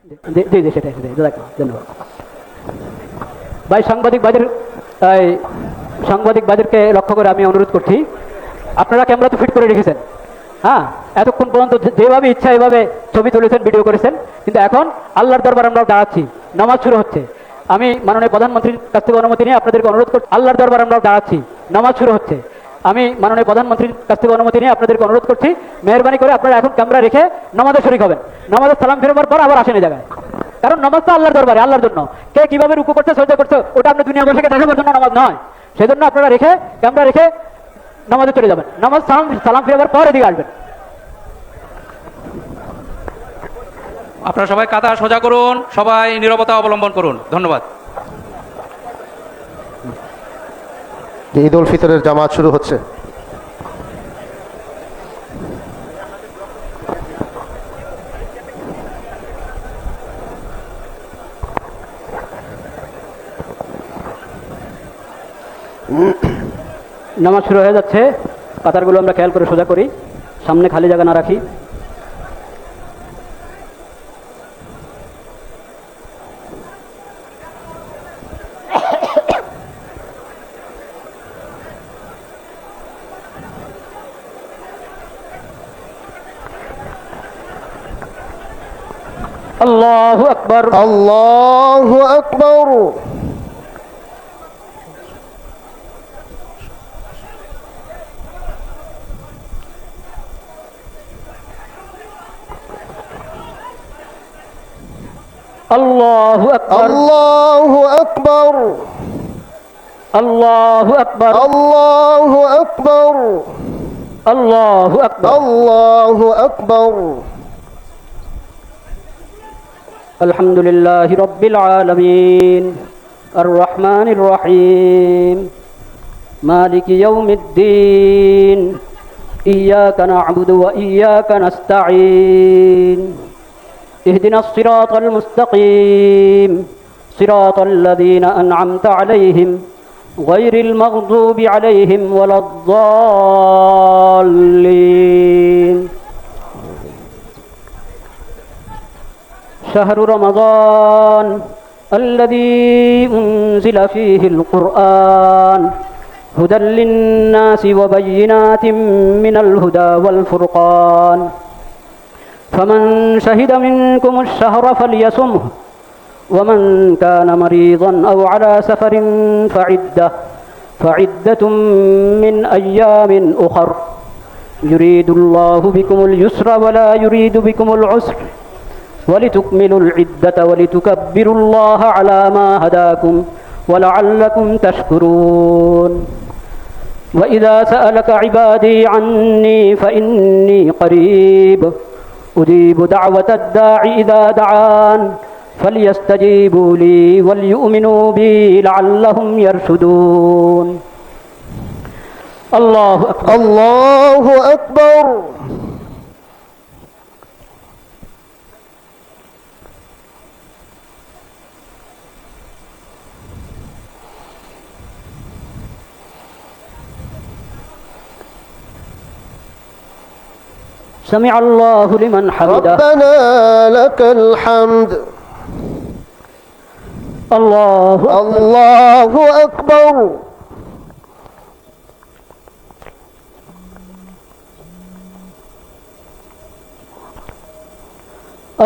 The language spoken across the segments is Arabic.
জি জি সেটাই ধন্যবাদ ভাই। সাংবাদিক বাজারকে লক্ষ্য করে আমি অনুরোধ করছি, আপনারা ক্যামেরা তো ফিট করে রেখেছেন, হ্যাঁ, এতক্ষণ পর্যন্ত যেভাবে ইচ্ছা এভাবে ছবি তুলেছেন, ভিডিও করেছেন, কিন্তু এখন আল্লাহর দরবার আমরা দাঁড়াচ্ছি, নামাজ শুরু হচ্ছে। আমি মাননীয় প্রধানমন্ত্রীর কাছ থেকে অনুমতি নিয়ে আপনাদেরকে অনুরোধ করছি, আল্লাহর দরবার আমরা দাঁড়াচ্ছি, নামাজ শুরু হচ্ছে। আমি মাননীয় প্রধানমন্ত্রীর কাছ থেকে অনুমতি নিয়ে আপনাদেরকে অনুরোধ করছি, মেহরবানি করে আপনারা এখন ক্যামেরা রেখে নামাজে শরীক হবেন। নামাজের সালাম ফেরবার পর আবার আসেন এই জায়গায়, কারণ নামাজ তো আল্লাহর দরবারে, আল্লাহর জন্য। কে কিভাবে রুকু করছে, সজদা করছে, ওটা আপনি দুনিয়া বসে দেখাবার জন্য নামাজ নয়। সেজন্য আপনারা রেখে ক্যামেরা রেখে নামাজে চলে যাবেন। নামাজ সালাম ফেরবার পর এদিকে আসবেন। আপনারা সবাই কাতা সোজা করুন, সবাই নীরবতা অবলম্বন করুন। ধন্যবাদ। ঈদ উল ফিতরের জামাত শুরু হচ্ছে। নামাজ শুরু হয়ে যাচ্ছে। কাতারগুলো আমরা খেয়াল করে সোজা করি, সামনে খালি জায়গা না রাখি। আল্লাহু আকবার, আল্লাহু আকবার। আল্লাহু আকবার, আল্লাহু আকবার। আল্লাহু আকবার, আল্লাহু আকবার। আল্লাহু আকবার, আল্লাহু আকবার। আলহামদুলিল্লাহি রাব্বিল আলামিন, আর রহমানির রহিম, মালিকি ইয়াউমিদ্দিন, ইয়্যাকা না'বুদু ওয়া ইয়্যাকা নাস্তাঈন, ইহদিনাস সিরাতাল মুস্তাকিম, সিরাতাল লাযীনা আন'আমতা আলাইহিম গায়রিল মাগদুবি আলাইহিম ওয়ালাদ-দাল্লিন। شهر رمضان الذي أنزل فيه القرآن هدى للناس وبينات من الهدى والفرقان فمن شهد منكم الشهر فليصمه ومن كان مريضا أو على سفر فعدة من أيام أخر يريد الله بكم اليسر ولا يريد بكم العسر ولتكملوا العدة ولتكبروا الله على ما هداكم ولعلكم تشكرون وإذا سألك عبادي عني فإني قريب أجيب دعوة الداع إذا دعان فليستجيبوا لي وليؤمنوا بي لعلهم يرشدون. الله أكبر، الله أكبر. سمع الله لمن حمده. ربنا لك الحمد. الله أكبر. الله أكبر.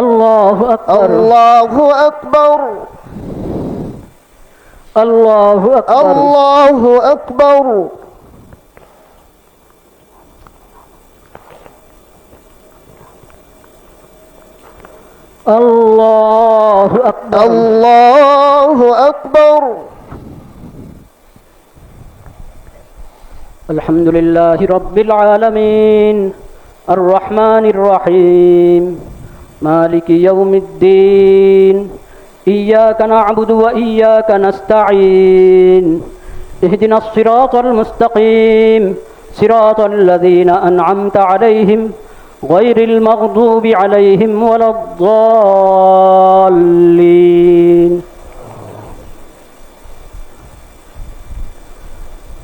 الله أكبر. الله أكبر. الله أكبر. الله أكبر. الله أكبر. الله أكبر. الحمد لله رب العالمين الرحمن الرحيم مالك يوم الدين إياك نعبد وإياك نستعين اهدنا الصراط المستقيم صراط الذين أنعمت عليهم غير المغضوب عليهم ولا الضالين.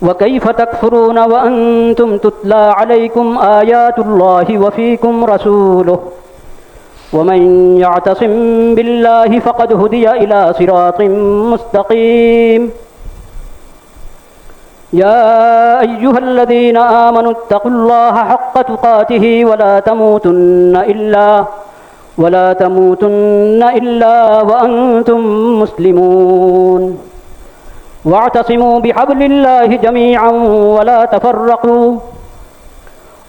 وكيف تكفرون وأنتم تتلى عليكم آيات الله وفيكم رسوله ومن يعتصم بالله فقد هدي إلى صراط مستقيم يا أيها الذين آمنوا اتقوا الله حق تقاته ولا تموتن إلا وأنتم مسلمون واعتصموا بحبل الله جميعا ولا تفرقوا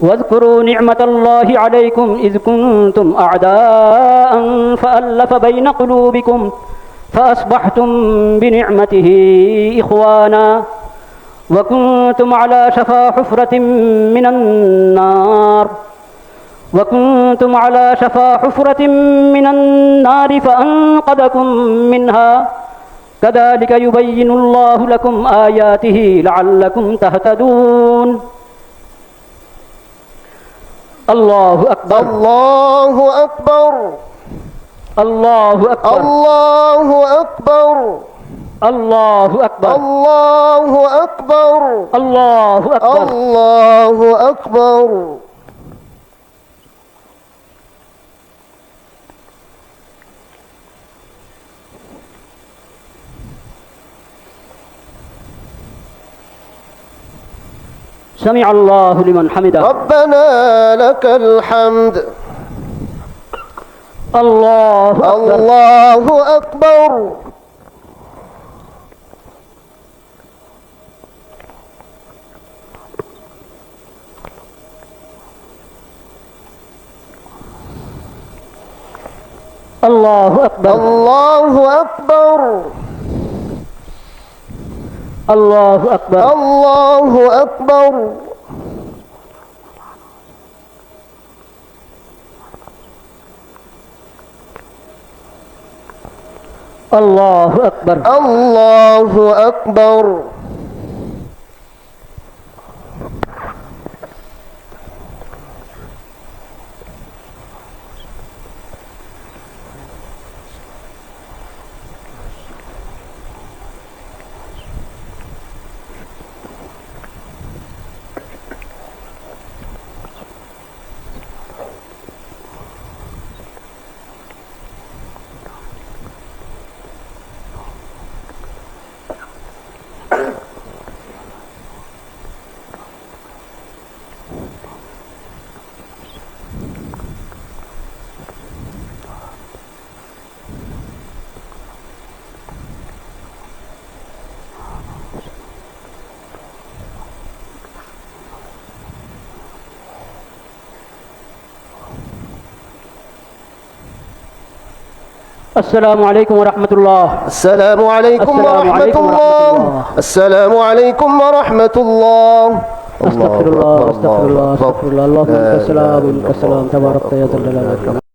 واذكروا نعمة الله عليكم إذ كنتم أعداء فألف بين قلوبكم فأصبحتم بنعمته إخوانا وكنتم على شفا حفرة من النار فأنقذكم منها كذلك يبين الله لكم آياته لعلكم تهتدون الله أكبر الله أكبر الله أكبر الله أكبر الله أكبر الله أكبر الله أكبر الله أكبر سمع الله لمن حمده ربنا لك الحمد الله أكبر الله أكبر الله أكبر الله أكبر الله أكبر الله أكبر الله أكبر الله أكبر السلام عليكم ورحمة الله السلام عليكم ورحمة الله السلام عليكم ورحمة الله أستغفر الله أستغفر الله أستغفر الله اللهم أنت السلام ومنك السلام تبارك يا ذا الجلال والإكرام